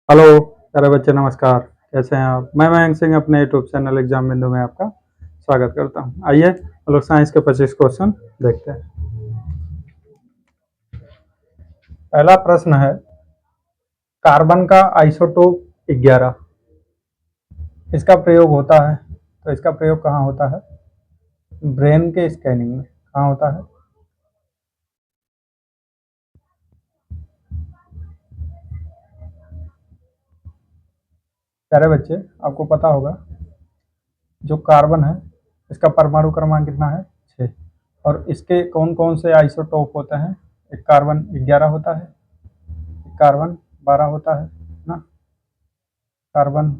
Hello प्यारे बच्चे, नमस्कार। कैसे हैं आप? मैं मयंक सिंह अपने यूट्यूब चैनल एग्जाम बिंदु में आपका स्वागत करता हूं। आइए हम लोग साइंस के 25 क्वेश्चन देखते हैं। पहला प्रश्न है, कार्बन का आइसोटोप 11 इसका प्रयोग होता है। तो इसका प्रयोग कहाँ होता है? ब्रेन के स्कैनिंग में। कहाँ होता है? प्यारे बच्चे, आपको पता होगा जो कार्बन है इसका परमाणु क्रमांक कितना है? 6। और इसके कौन कौन से आइसोटोप होते हैं? एक कार्बन 11 होता है, एक कार्बन 12 होता है ना, कार्बन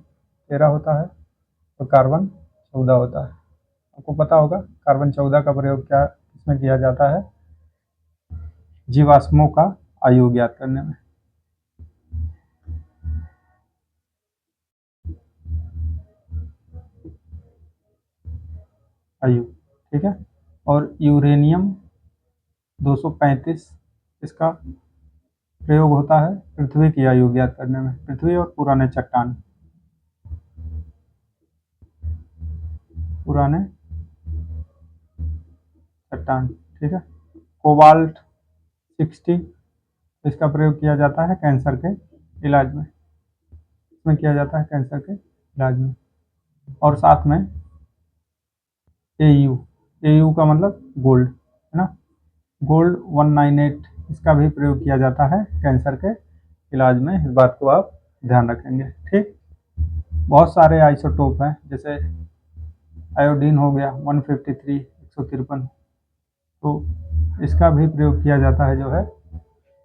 13 होता है और कार्बन 14 होता है। आपको पता होगा कार्बन 14 का प्रयोग क्या इसमें किया जाता है? जीवाश्मों का आयु ज्ञात करने में। आयु, ठीक है। और यूरेनियम 235 इसका प्रयोग होता है पृथ्वी की आयु ज्ञात करने में, पृथ्वी और पुराने चट्टान, ठीक है। कोबाल्ट 60 इसका प्रयोग किया जाता है कैंसर के इलाज में। इसमें किया जाता है कैंसर के इलाज में। और साथ में एयू, एयू का मतलब गोल्ड, है ना। गोल्ड 198 इसका भी प्रयोग किया जाता है कैंसर के इलाज में। इस बात को आप ध्यान रखेंगे, ठीक। बहुत सारे आइसोटोप हैं, जैसे आयोडीन हो गया 153 153, तो इसका भी प्रयोग किया जाता है जो है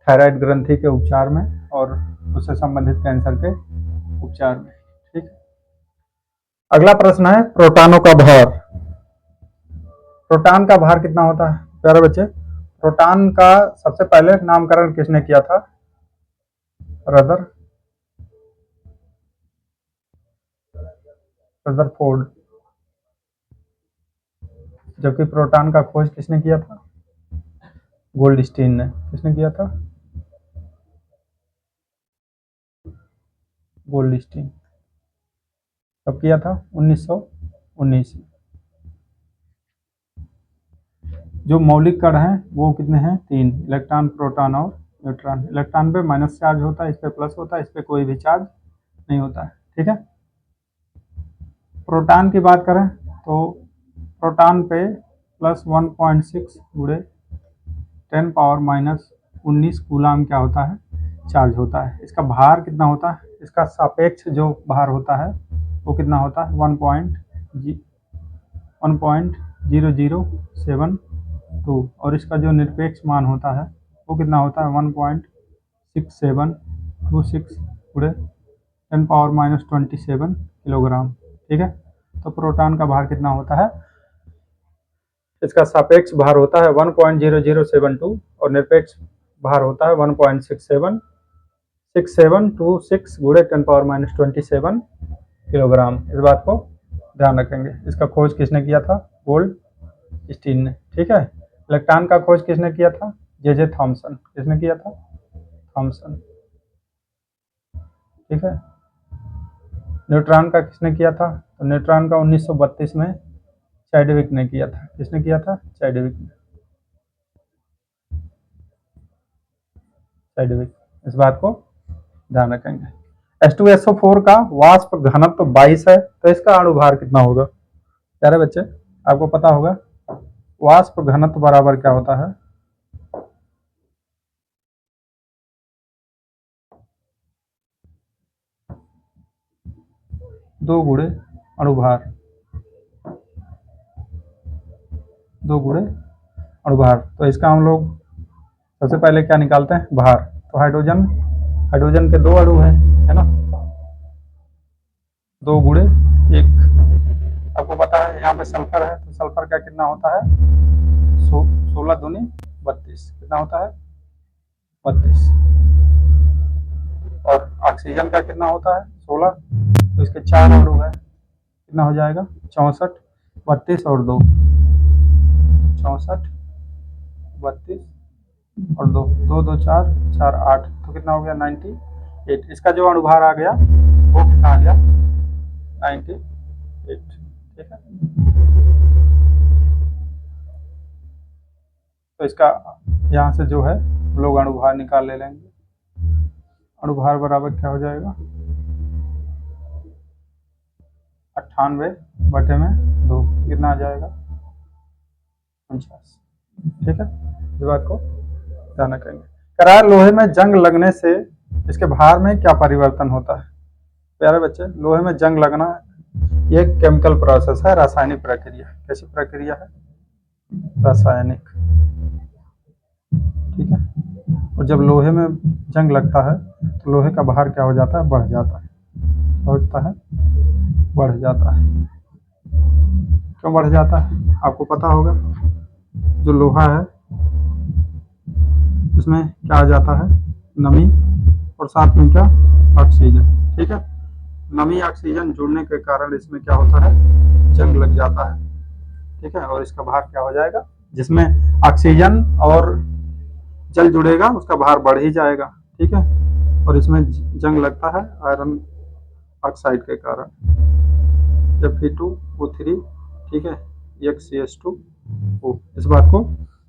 थायराइड ग्रंथि के उपचार में और उससे संबंधित कैंसर के उपचार में, ठीक। अगला प्रश्न है, प्रोटॉनों का भार। प्रोटॉन का भार कितना होता है प्यारे बच्चे? प्रोटॉन का सबसे पहले नामकरण किसने किया था? Rather Rutherford. जबकि प्रोटॉन का खोज किसने किया था? गोल्डस्टीन ने। किसने किया था? गोल्डस्टीन। कब किया था? 1919। जो मौलिक कण हैं वो कितने हैं? 3, इलेक्ट्रॉन, प्रोटॉन और न्यूट्रॉन। इलेक्ट्रॉन पे माइनस चार्ज होता है, इस पे प्लस होता है, इस पे कोई भी चार्ज नहीं होता है, ठीक है। प्रोटॉन की बात करें तो प्रोटॉन पे प्लस 1.6 गुणे 10⁻⁻19 कूलाम क्या होता है? चार्ज होता है। इसका भार कितना होता है? इसका सापेक्ष जो भार होता है वो कितना होता है? 1.0072। और इसका जो निरपेक्ष मान होता है वो कितना होता है? 1.6726 गुणे 10⁻⁻27 किलोग्राम, ठीक है। तो प्रोटॉन का भार कितना होता है? इसका सापेक्ष भार होता है 1.0072 और निरपेक्ष भार होता है 1.6726 गुणे 10⁻⁻27 किलोग्राम। इस बात को ध्यान रखेंगे। इसका खोज किसने किया था? गोल्डस्टीन ने, ठीक है। इलेक्ट्रॉन का खोज किसने किया था? J Thomson. किसने किया था? थॉमसन, ठीक है। न्यूट्रॉन का किसने किया था? तो न्यूट्रॉन का 1932 में चैडविक ने किया था। किसने किया था? चैडविक ने। चैडविक। इस बात को ध्यान रखेंगे। H2SO4 का वाष्प घनत्व 22 है, तो इसका अणु भार कितना होगा? प्यारे बच्चे, आपको पता होगा वाष्प घनत्व बराबर क्या होता है? 2 गुणे अणुभार, 2 गुणे अणुभार। तो इसका हम लोग सबसे पहले क्या निकालते हैं? भार। तो हाइड्रोजन, हाइड्रोजन के 2 अणु है ना, 2 गुणे 1। आपको पता है यहाँ पे सल्फर है, तो सल्फर का कितना होता है? 16 दूनी 32। कितना होता है? 32। और ऑक्सीजन का कितना होता है? 16। तो इसके 4 अणु है, कितना हो जाएगा? 64, 32 और 2, 64, 32 और 2, 2 2 4 4 8, तो कितना हो गया? 98। 8। इसका जो अणुभार आ गया वो कितना आ गया 98। ठीक है, तो इसका यहाँ से जो है लोग अणुभार निकाल ले लेंगे। अणुभार बराबर क्या हो जाएगा 98/2, कितना आ जाएगा 49। ठीक है, इस बात को ध्यान रखेंगे। करार लोहे में जंग लगने से इसके भार में क्या परिवर्तन होता है? प्यारे बच्चे, लोहे में जंग लगना ये एक केमिकल प्रोसेस है, रासायनिक प्रक्रिया। कैसी प्रक्रिया है? रासायनिक। ठीक है, और जब लोहे में जंग लगता है तो लोहे का भार क्या हो जाता है? बढ़ जाता है। क्या होता है? बढ़ जाता है। क्यों बढ़ जाता है? आपको पता होगा, जो लोहा है इसमें क्या आ जाता है? नमी, और साथ में क्या? ऑक्सीजन। ठीक है, नमी ऑक्सीजन जुड़ने के कारण इसमें क्या होता है? जंग लग जाता है। ठीक है, और इसका भार क्या हो जाएगा? जिसमें ऑक्सीजन और जल जुड़ेगा उसका भार बढ़ ही जाएगा। ठीक है, और इसमें जंग लगता है आयरन ऑक्साइड के कारण, Fe2O3। ठीक है, CH2O। इस बात को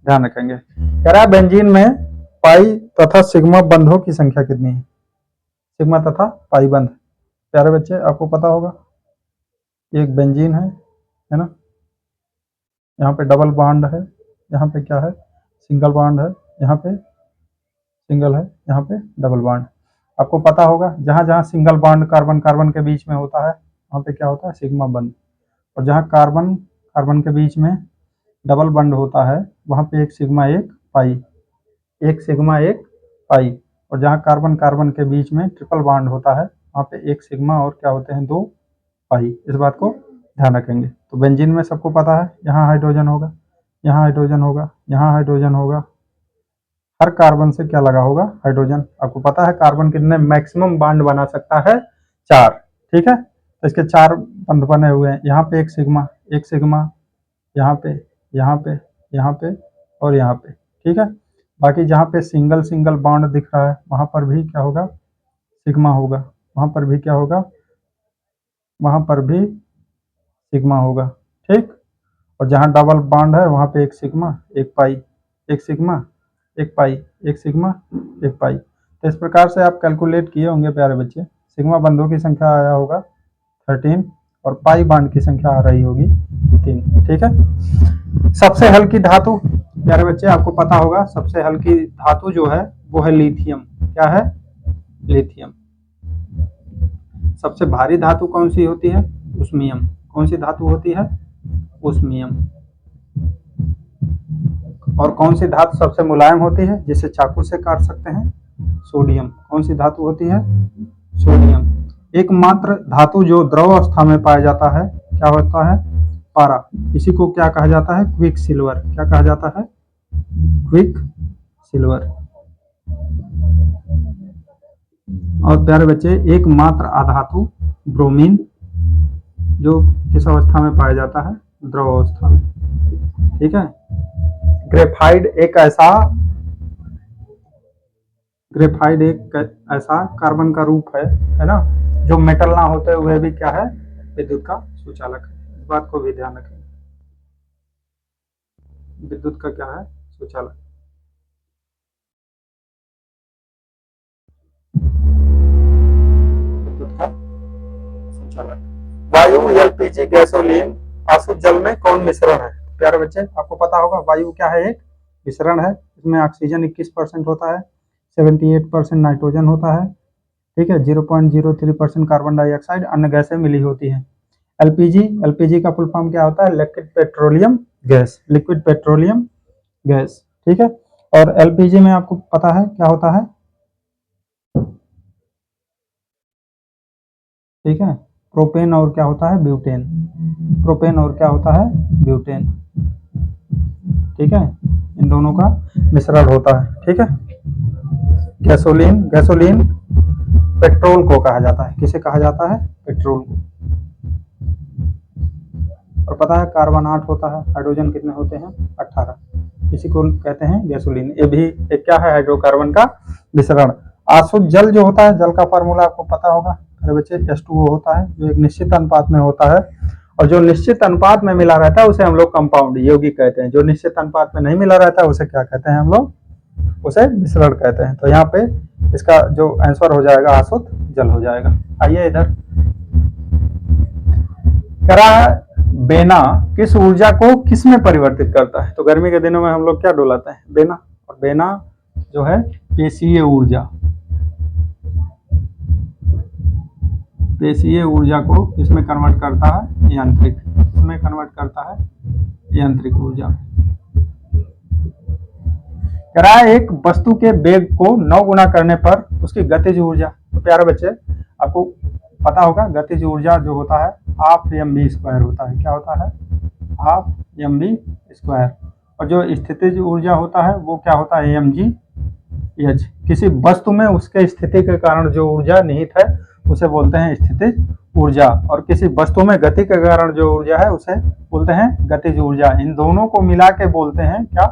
ध्यान रखेंगे। कह रहा है बेंजीन में पाई तथा सिग्मा बंधों की संख्या कितनी है? सिग्मा तथा पाई बंध, प्यारे बच्चे आपको पता होगा, एक बेंजीन है ना, यहाँ पे डबल बॉन्ड है, यहाँ पे क्या है? सिंगल बॉन्ड है, यहाँ पे सिंगल है, यहाँ पे डबल बॉन्ड। आपको पता होगा जहाँ जहाँ सिंगल बॉन्ड कार्बन कार्बन के बीच में होता है वहाँ पे क्या होता है? सिग्मा बंध। और जहाँ कार्बन कार्बन के बीच में डबल बंड होता है वहाँ पे एक सिग्मा एक पाई, एक सिग्मा एक पाई। और जहाँ कार्बन कार्बन के बीच में ट्रिपल बॉन्ड होता है वहाँ पे एक सिग्मा और क्या होते हैं? 2 पाई। इस बात को ध्यान रखेंगे। तो बेंजीन में सबको पता है, यहाँ हाइड्रोजन होगा, यहाँ हाइड्रोजन होगा, यहाँ हाइड्रोजन होगा। हर कार्बन से क्या लगा होगा? हाइड्रोजन। आपको पता है कार्बन कितने मैक्सिमम बॉन्ड बना सकता है? 4। ठीक है, तो इसके 4 बंध बने हुए हैं। यहाँ पे एक सिग्मा, एक सिग्मा, यहाँ पे, यहाँ पे, यहाँ पे और यहाँ पे। ठीक है, बाकी जहाँ पे सिंगल सिंगल बॉन्ड दिख रहा है वहाँ पर भी क्या होगा? सिग्मा होगा। वहाँ पर भी क्या होगा? वहाँ पर भी सिग्मा होगा। ठीक, और जहाँ डबल बॉन्ड है वहाँ पे एक सिग्मा एक पाई, एक सिग्मा एक पाई, एक सिग्मा एक पाई। तो इस प्रकार से आप कैलकुलेट किए होंगे प्यारे बच्चे। सिग्मा बंधों की संख्या आया होगा 13 और पाई बॉन्ड की संख्या आ रही होगी 3। ठीक है, सबसे हल्की धातु, प्यारे बच्चे आपको पता होगा सबसे हल्की धातु जो है वो है लिथियम। क्या है? लिथियम। सबसे भारी धातु कौन सी होती है? उस्मियम। कौन सी धातु होती है? उस्मियम। और कौन सी धातु सबसे मुलायम होती है जिसे चाकू से काट सकते हैं? सोडियम। कौन सी धातु होती है? सोडियम। एकमात्र धातु जो द्रव अवस्था में पाया जाता है क्या होता है? पारा। इसी को क्या कहा जाता है? Quick silver. क्या कहा जाता है? Quick silver. और प्यारे बच्चे एकमात्र अधातु ब्रोमीन, जो किस अवस्था में पाया जाता है? द्रव अवस्था में। ठीक है, ग्रेफाइड एक ऐसा कार्बन का रूप है ना, जो मेटल ना होते हुए भी क्या है? विद्युत का सुचालक है। इस बात को भी ध्यान रखें, विद्युत का क्या है? सुचालक। विद्युत का सुचालक। वायु, एलपीजी, गैसोलीन आसुत जल में कौन मिश्रण है? प्यारे बच्चे आपको पता होगा वायु क्या है? एक मिश्रण है। इसमें ऑक्सीजन 21% होता है, 78% नाइट्रोजन होता है। ठीक है, 0.03% कार्बन डाइऑक्साइड अन्य गैसें मिली होती हैं। एलपीजी का फुल फॉर्म क्या होता है? Liquid petroleum gas. Liquid petroleum gas. ठीक है, और एलपीजी में आपको पता है क्या होता है? ठीक है, प्रोपेन और क्या होता है? ब्यूटेन। प्रोपेन और क्या होता है? ब्यूटेन। ठीक है, इन दोनों का मिश्रण होता है। ठीक है, गैसोलीन पेट्रोल को कहा जाता है। किसे कहा जाता है? पेट्रोल को। और पता है कार्बन 8 होता है, हाइड्रोजन कितने होते हैं? 18। इसी को कहते हैं गैसोलीन। ये भी एक क्या है? हाइड्रोकार्बन का मिश्रण। आसुत जल जो होता है, जल का फार्मूला आपको पता होगा मेरे बच्चे, H2O होता है जो एक निश्चित अनुपात में होता है, और जो निश्चित अनुपात में मिला रहता है उसे हम लोग कंपाउंड यौगिक कहते हैं। जो निश्चित अनुपात में नहीं मिला रहता है उसे क्या कहते हैं हम लोग, उसे मिश्रण कहते हैं। तो यहाँ पे इसका जो आंसर हो जाएगा आसुत जल हो जाएगा। आइए इधर कह रहा है बेना किस ऊर्जा को किस में परिवर्तित करता है। तो गर्मी के दिनों में हम लोग क्या डुलाते हैं, बेना, और बेना जो है पेशीय ऊर्जा, पेशीय ऊर्जा को किसमें कन्वर्ट करता है, यांत्रिक, किसमें कन्वर्ट करता है, यांत्रिक ऊर्जा। कह रहा है एक वस्तु के वेग को 9 गुना करने पर उसकी गतिज ऊर्जा। तो प्यारे बच्चे आपको पता होगा गतिज ऊर्जा जो होता है हाफ mv² होता है। क्या होता है, हाफ mv²। और जो स्थितिज ऊर्जा होता है वो क्या होता है, mgh। किसी वस्तु में उसके स्थिति के कारण जो ऊर्जा निहित है उसे बोलते हैं स्थितिज ऊर्जा, और किसी वस्तु में गति के कारण जो ऊर्जा है उसे बोलते हैं गतिज ऊर्जा। इन दोनों को मिला के बोलते हैं क्या,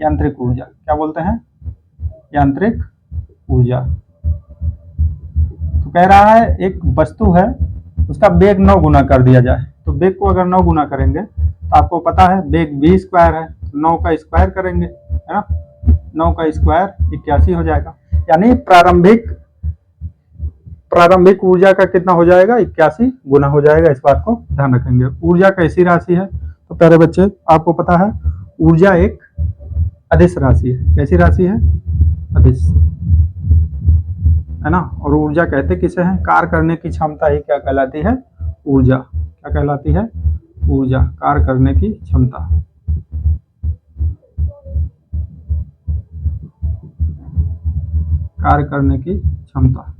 यांत्रिक ऊर्जा। क्या बोलते हैं, यांत्रिक ऊर्जा। तो कह रहा है एक वस्तु है उसका वेग 9 गुना कर दिया जाए। तो वेग को अगर 9 गुना करेंगे तो आपको पता है वेग v² है, 9 का स्क्वायर करेंगे, है ना, 9 का स्क्वायर 81 हो जाएगा। यानी प्रारंभिक ऊर्जा का कितना हो जाएगा, 81 गुना हो जाएगा। इस बात को ध्यान रखेंगे। ऊर्जा कैसी राशि है, तो प्यारे बच्चे आपको पता है ऊर्जा एक अदिश राशि है। कैसी राशि है, अदिश, है ना। और ऊर्जा कहते किसे हैं, कार्य करने की क्षमता ही क्या कहलाती है, ऊर्जा। क्या कहलाती है, ऊर्जा, कार्य करने की क्षमता। कार्य करने की क्षमता।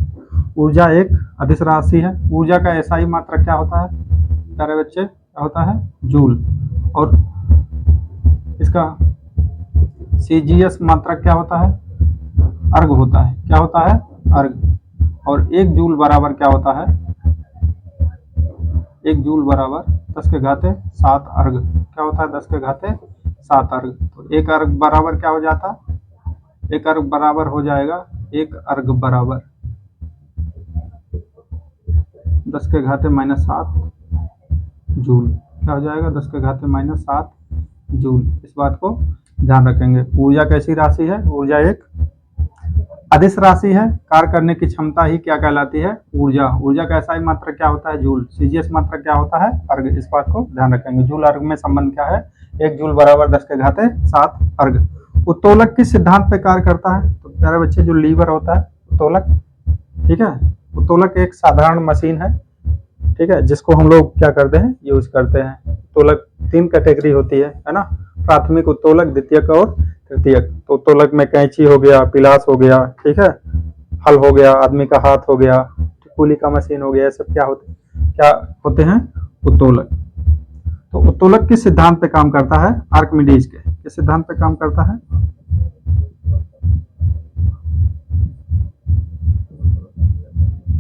ऊर्जा एक अदिश राशि है। ऊर्जा का एसआई मात्रक क्या होता है प्यारे बच्चे, क्या होता है, जूल। और इसका सीजीएस मात्रक क्या होता है, अर्ग होता है। क्या होता है, अर्ग। और 1 जूल बराबर क्या होता है, 1 जूल बराबर 10 के घाते 7 अर्ग। क्या होता है, 10 के घाते 7 अर्ग। तो 1 अर्ग बराबर क्या हो जाता, 1 अर्ग बराबर हो जाएगा, 1 अर्ग बराबर 10 के घाते -7 जूल। क्या हो जाएगा, 10 के घाते -7 जूल। इस बात को ध्यान रखेंगे। ऊर्जा कैसी राशि है, ऊर्जा एक अदिश राशि है। कार्य करने की क्षमता ही क्या कहलाती है, ऊर्जा। ऊर्जा का एसआई मात्रक क्या होता है, जूल। सीजीएस मात्रक क्या होता है, अर्ग। इस बात को ध्यान रखेंगे। जूल अर्ग में संबंध क्या है, 1 जूल बराबर 10 के घाते 7 अर्ग। उत्तोलक किस सिद्धांत पे कार्य करता है, तो प्यारे बच्चे जो लीवर होता है उत्तोलक, ठीक है। उत्तोलक एक साधारण मशीन है, ठीक है, जिसको हम लोग क्या करते हैं, यूज करते हैं। उत्तोलक 3 कैटेगरी होती है ना, प्राथमिक उत्तोलक, द्वितीयक और तृतीयक। तो उत्तोलक में कैंची हो गया, पिलास हो गया, ठीक है, हल हो गया, आदमी का हाथ हो गया, कूली का मशीन हो गया, ये सब क्या होते हैं, उत्तोलक। तो उत्तोलक किस सिद्धांत पे काम करता है, आर्किमिडीज के किस सिद्धांत पे काम करता है,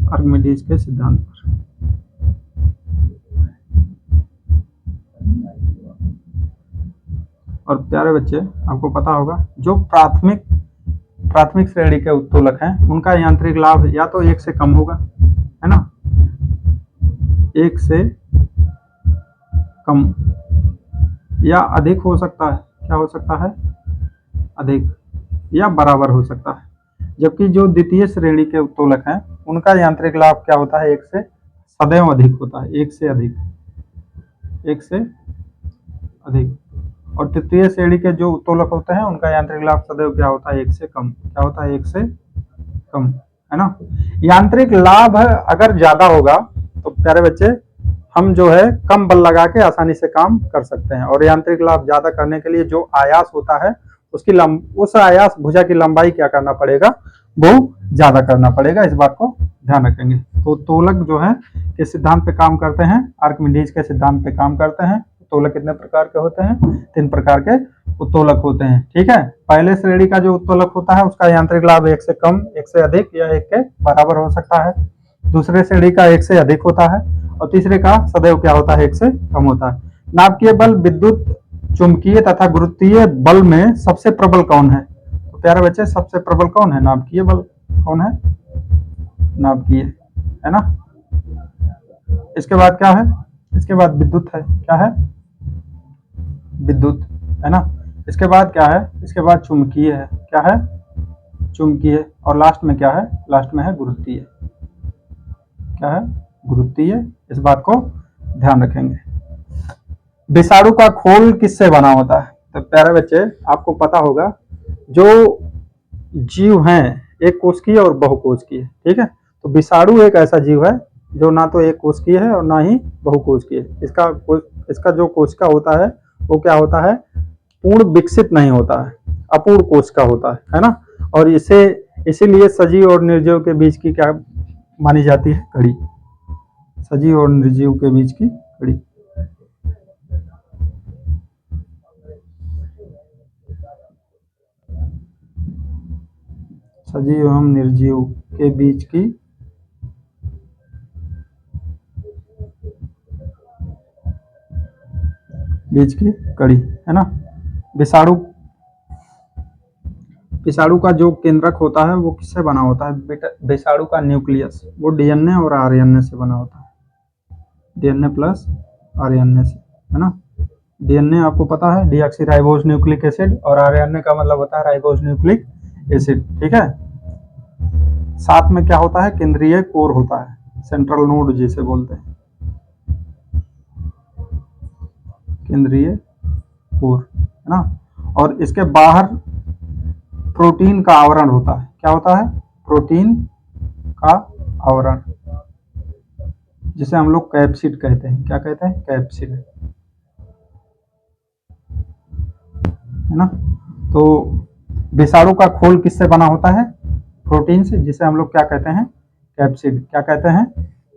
आर्किमिडीज के सिद्धांत पर। और प्यारे बच्चे आपको पता होगा जो प्राथमिक श्रेणी के उत्तोलक हैं उनका यांत्रिक लाभ या तो 1 से कम होगा, है ना, 1 से कम, या अधिक हो सकता है। क्या हो सकता है, अधिक, या बराबर हो सकता है। जबकि जो द्वितीय श्रेणी के उत्तोलक हैं उनका यांत्रिक लाभ क्या होता है, 1 से सदैव अधिक होता है, 1 से अधिक, 1 से अधिक। और तृतीय श्रेणी के जो उत्तोलक होते हैं उनका यांत्रिक लाभ सदैव क्या होता है, 1 से कम। क्या होता है, 1 से कम, है ना। यांत्रिक लाभ अगर ज्यादा होगा तो प्यारे बच्चे हम जो है कम बल लगा के आसानी से काम कर सकते हैं। और यांत्रिक लाभ ज्यादा करने के लिए जो आयास होता है उस आयास भुजा की लंबाई क्या करना पड़ेगा, वो ज्यादा करना पड़ेगा। इस बात को ध्यान रखेंगे। तो उत्तोलक जो है किस सिद्धांत पे काम करते हैं, आर्किमिडीज के सिद्धांत पे काम करते हैं। उत्तोलक कितने प्रकार के होते हैं, 3 प्रकार के उत्तोलक होते हैं, ठीक है। पहले श्रेणी का जो उत्तोलक होता है उसका यांत्रिक लाभ 1 से कम, 1 से अधिक या 1 के बराबर हो सकता है। दूसरे श्रेणी का 1 से अधिक होता है और तीसरे का सदैव क्या होता है, 1 से कम होता है। नाभिकीय बल विद्युत, चुंबकीय तथा गुरुत्वीय बल में सबसे प्रबल कौन है, तो प्यारे बच्चे सबसे प्रबल कौन है, नाभिकीय बल। कौन है, नाभिकीय, है ना। इसके बाद क्या है, इसके बाद विद्युत है, क्या है, विद्युत, है ना। इसके बाद क्या है, इसके बाद चुंबकीय है, क्या है, चुंबकीय। और लास्ट में क्या है, लास्ट में है गुरुत्वीय, क्या है, गुरुत्वीय। इस बात को ध्यान रखेंगे। विषाणु का खोल किससे बना होता है, तो प्यारे बच्चे आपको पता होगा जो जीव हैं एक कोशिकीय और बहुकोशिकीय, ठीक है। तो विषाणु एक ऐसा जीव है जो ना तो एक कोशिकीय है और ना ही बहुकोशिकीय है। इसका जो कोशिका होता है वो क्या होता है, पूर्ण विकसित नहीं होता है, अपूर्ण कोशिका होता है ना। और इसे इसीलिए सजीव और निर्जीव के बीच की क्या मानी जाती है, कड़ी, सजीव और निर्जीव के बीच की कड़ी। सजीव एवं निर्जीव के बीच की कड़ी, है ना। विषाणु विषाणु का जो केंद्रक होता है वो किससे बना होता है, विषाणु का न्यूक्लियस वो डीएनए और आरएनए से बना होता है, डीएनए प्लस आरएनए से, है ना। डीएनए आपको पता है डीऑक्सी राइबोज न्यूक्लिक एसिड, और आरएनए का मतलब होता है राइबोज न्यूक्लिक एसिड, ठीक है। साथ में क्या होता है, केंद्रीय कोर होता है, सेंट्रल नोड जिसे बोलते हैं, केंद्रीय कोर, है ना। और इसके बाहर प्रोटीन का आवरण होता है, क्या होता है, प्रोटीन का आवरण, जिसे हम लोग कैप्सिड कहते हैं, क्या कहते हैं, कैप्सिड, है ना। तो विषाणु का खोल किससे बना होता है, प्रोटीन से, जिसे हम लोग क्या कहते हैं, कैप्सिड, क्या कहते हैं,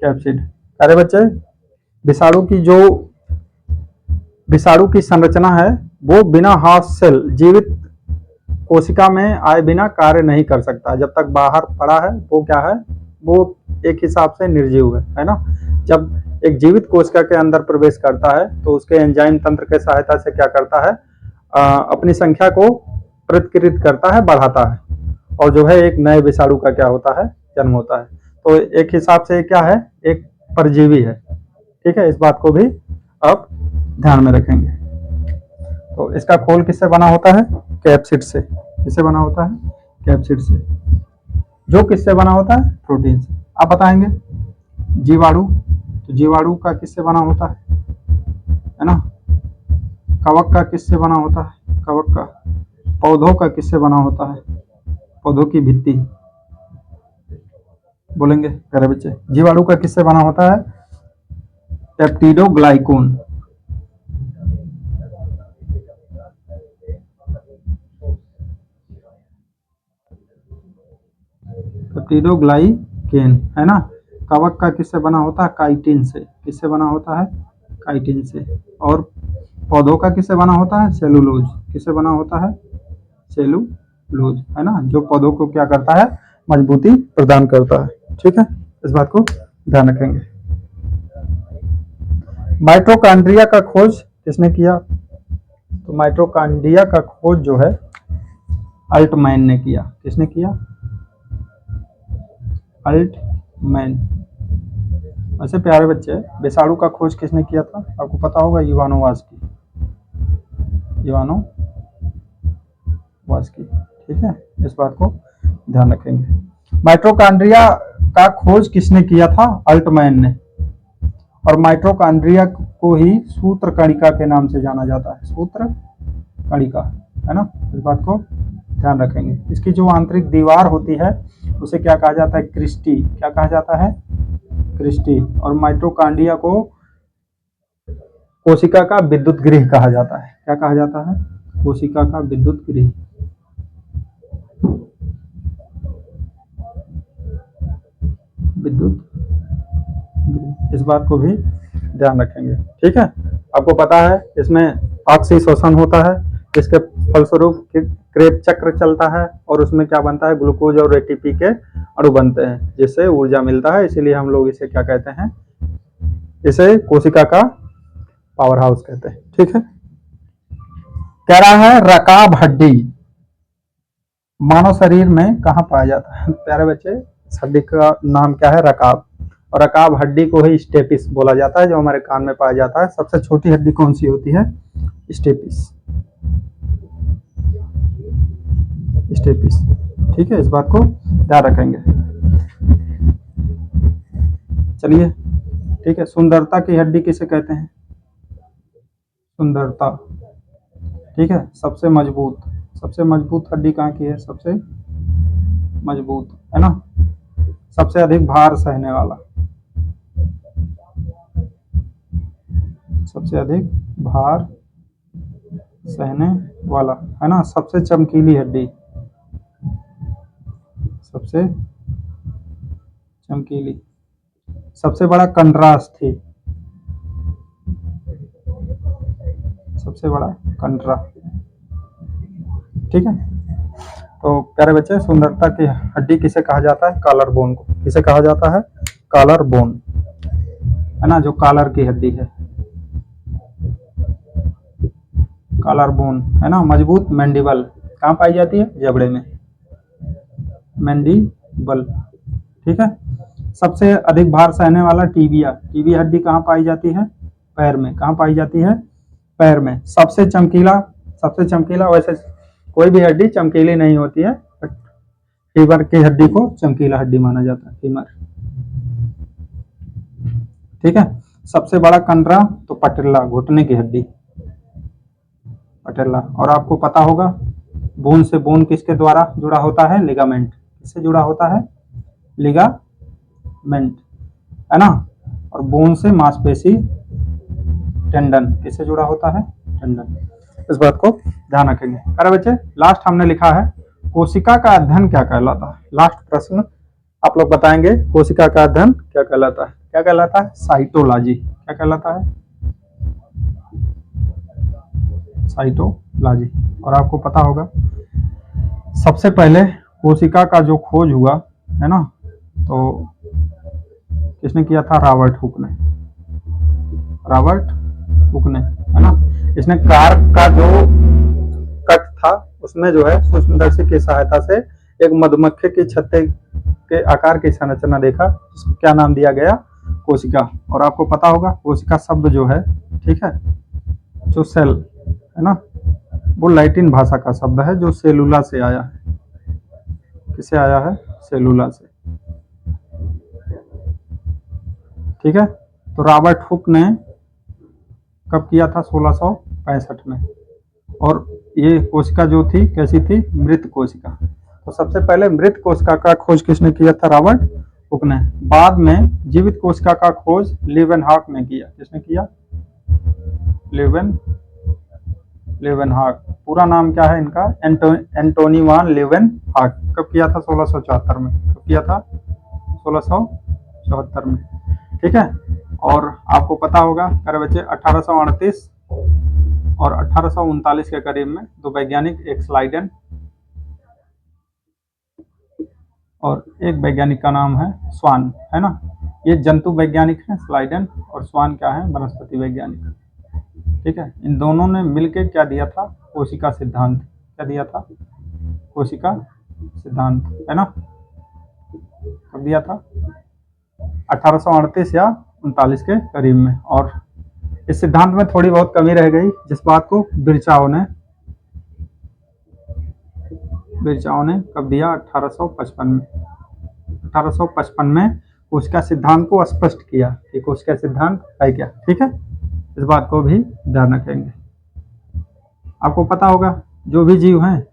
कैप्सिड। अरे बच्चे विषाणु की संरचना है वो बिना हाफ सेल जीवित कोशिका में आए बिना कार्य नहीं कर सकता। जब तक बाहर पड़ा है वो क्या है, वो एक हिसाब से निर्जीव है ना। जब एक जीवित कोशिका के अंदर प्रवेश करता है तो उसके एंजाइम तंत्र के सहायता से क्या करता है, अपनी संख्या को प्रतिकृत करता है, बढ़ाता है, और जो है एक नए विषाणु का क्या होता है, जन्म होता है। तो एक हिसाब से क्या है, एक परजीवी है, ठीक है। इस बात को भी आप ध्यान में रखेंगे। तो इसका खोल किससे बना होता है, कैप्सिड से, किससे बना होता है, कैप्सिड से, जो किससे बना होता है, प्रोटीन से। आप बताएंगे जीवाणु, तो जीवाणु का किससे बना होता है ना। कवक का किससे बना होता है, कवक का। पौधों का किससे बना होता है, पौधों की भित्ति, बोलेंगे प्यारे बच्चे। जीवाणु का किससे बना होता है, पेप्टिडोग्लाइकोन, पेप्टिडोग्लाइकेन, है ना। कवक का किससे बना होता है, काइटिन से, किससे बना होता है, काइटिन से। और पौधों का किससे बना होता है, सेलुलोज, किससे बना होता है, सेलुलोज, है ना, जो पौधों को क्या करता है, मजबूती प्रदान करता है, ठीक है। इस बात को ध्यान रखेंगे। माइटोकॉन्ड्रिया का खोज किसने किया, तो माइटोकॉन्ड्रिया का खोज जो है अल्टमैन ने किया, किसने किया, अल्टमैन। वैसे प्यारे बच्चे विषाणु का खोज किसने किया था, आपको पता होगा, इवानोवास्की, इवानोवास्की, ठीक है। इस बात को ध्यान रखेंगे। माइटोकॉन्ड्रिया का खोज किसने किया था, अल्टमैन ने। और माइटोकॉन्ड्रिया को ही सूत्र कणिका के नाम से जाना जाता है, सूत्र कणिका, है ना। इस बात को ध्यान रखेंगे। इसकी जो आंतरिक दीवार होती है उसे क्या कहा जाता है, क्रिस्टी, क्या कहा जाता है, क्रिस्टी। और माइटोकॉन्ड्रिया को कोशिका का विद्युत गृह कहा जाता है, क्या कहा जाता है, कोशिका का विद्युत गृह, विद्युत। इस बात को भी ध्यान रखेंगे, ठीक है। आपको पता है इसमें ऑक्सीशोषण होता है, इसके फलस्वरूप क्रेब चक्र चलता है और उसमें क्या बनता है, ग्लूकोज और एटीपी के अणु बनते हैं, जिससे ऊर्जा मिलता है। इसीलिए हम लोग इसे क्या कहते हैं, इसे कोशिका का पावर हाउस कहते हैं, ठीक है। कह रहा है रकाब हड्डी, मानव शरीर में कहाँ पाया जाता है प्यारे बच्चे? इस हड्डी का नाम क्या है? रकाब। और रकाब हड्डी को ही स्टेपिस बोला जाता है, जो हमारे कान में पाया जाता है। सबसे छोटी हड्डी कौन सी होती है? स्टेपिस। स्टेपिस, ठीक है, इस बात को ध्यान रखेंगे। चलिए, ठीक है। सुंदरता की हड्डी किसे कहते हैं? सुंदरता, ठीक है। सबसे मजबूत हड्डी कहाँ की है? सबसे मजबूत, है ना। सबसे अधिक भार सहने वाला, सबसे अधिक भार सहने वाला, है ना। सबसे चमकीली हड्डी, सबसे चमकीली। सबसे बड़ा कंट्रास्थी, सबसे बड़ा कंट्रा, ठीक है। तो प्यारे बच्चे, सुंदरता की हड्डी किसे कहा जाता है? कॉलर बोन को। किसे कहा जाता है? कॉलर बोन, है ना, जो कॉलर की हड्डी है, कॉलर बोन, है ना। मजबूत मैंडिबल कहाँ पाई जाती है? जबड़े में, मैंडिबल, ठीक है। सबसे अधिक भार सहने वाला टीबिया। टीबिया हड्डी कहाँ पाई जाती है? पैर में। कहाँ पाई जाती है? पैर में। सबसे चमकीला, वैसे कोई भी हड्डी चमकीली नहीं होती है, फीमर की हड्डी को चमकीला हड्डी माना जाता है, फीमर, ठीक है। सबसे बड़ा कंडरा तो पटेला, घुटने की हड्डी, पटेला। और आपको पता होगा, बोन से बोन किसके द्वारा जुड़ा होता है? लिगामेंट। किससे जुड़ा होता है? लिगामेंट, है ना। और बोन से मांसपेशी, टेंडन। किससे जुड़ा होता है? टेंडन। इस बात को ध्यान रखेंगे। अरे बच्चे, लास्ट हमने लिखा है कोशिका का अध्ययन क्या कहलाता है? लास्ट प्रश्न आप लोग बताएंगे, कोशिका का अध्ययन क्या कहलाता है? क्या कहलाता है? साइटोलॉजी। क्या कहलाता है? साइटोलॉजी। और आपको पता होगा, सबसे पहले कोशिका का जो खोज हुआ, है ना, तो किसने किया था? रॉबर्ट हुक ने, है ना। इसने कार्क का जो कट था, उसमें जो है सूक्ष्मदर्शी की सहायता से एक मधुमक्खी की छत्ते के आकार की संरचना देखा, जिसको क्या नाम दिया गया? कोशिका। और आपको पता होगा, कोशिका शब्द जो है, ठीक है, जो सेल, है ना, वो लैटिन भाषा का शब्द है, जो सेलुला से आया है। किसे आया है? सेलुला से, ठीक है। तो रॉबर्ट हुक ने कब किया था? 1665 में। और ये कोशिका जो थी, कैसी थी? मृत कोशिका। तो सबसे पहले मृत कोशिका का खोज किसने किया था? रॉबर्ट हुक ने। बाद में जीवित कोशिका का खोज लीवेनहॉक ने किया। किसने किया? लीवेनहॉक। पूरा नाम क्या है इनका? एंटोनी वान लीवेनहॉक। कब किया था? 1674 में। कब किया था? 1674 में, ठीक है। और आपको पता होगा मेरे बच्चे, 1838 और 1839 के करीब में दो वैज्ञानिक, एक स्लाइडन और एक वैज्ञानिक का नाम है स्वान, है ना। ये जंतु वैज्ञानिक हैं, स्लाइडन, और स्वान क्या है? वनस्पति वैज्ञानिक, ठीक है। इन दोनों ने मिलकर क्या दिया था? कोशिका सिद्धांत। क्या दिया था? कोशिका सिद्धांत, है ना। कब दिया था? 1838 या 39 के करीब में। और इस सिद्धांत में थोड़ी बहुत कमी रह गई, जिस बात को बिरचाओ ने कब दिया? 1855 में। 1855 में कोशिका सिद्धांत को स्पष्ट किया कि कोशिका सिद्धांत है क्या, ठीक है। इस बात को भी ध्यान रखेंगे। आपको पता होगा, जो भी जीव हैं,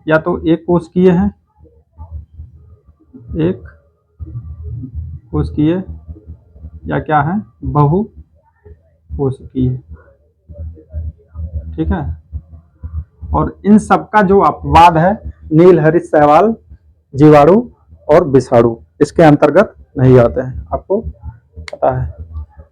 या तो एक कोशिकीय हैं, एक कोशिकीय, या क्या है? बहु कोशिकीय, ठीक है। और इन सबका जो अपवाद है, नील, हरित, शैवाल, जीवाणु और विषाणु, इसके अंतर्गत नहीं आते हैं। आपको पता है।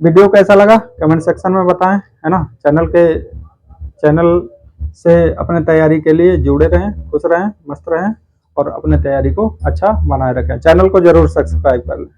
वीडियो कैसा लगा कमेंट सेक्शन में बताएं, है ना। चैनल से अपने तैयारी के लिए जुड़े रहें, खुश रहें, मस्त रहें, और अपने तैयारी को अच्छा बनाए रखें। चैनल को जरूर सब्सक्राइब कर लें।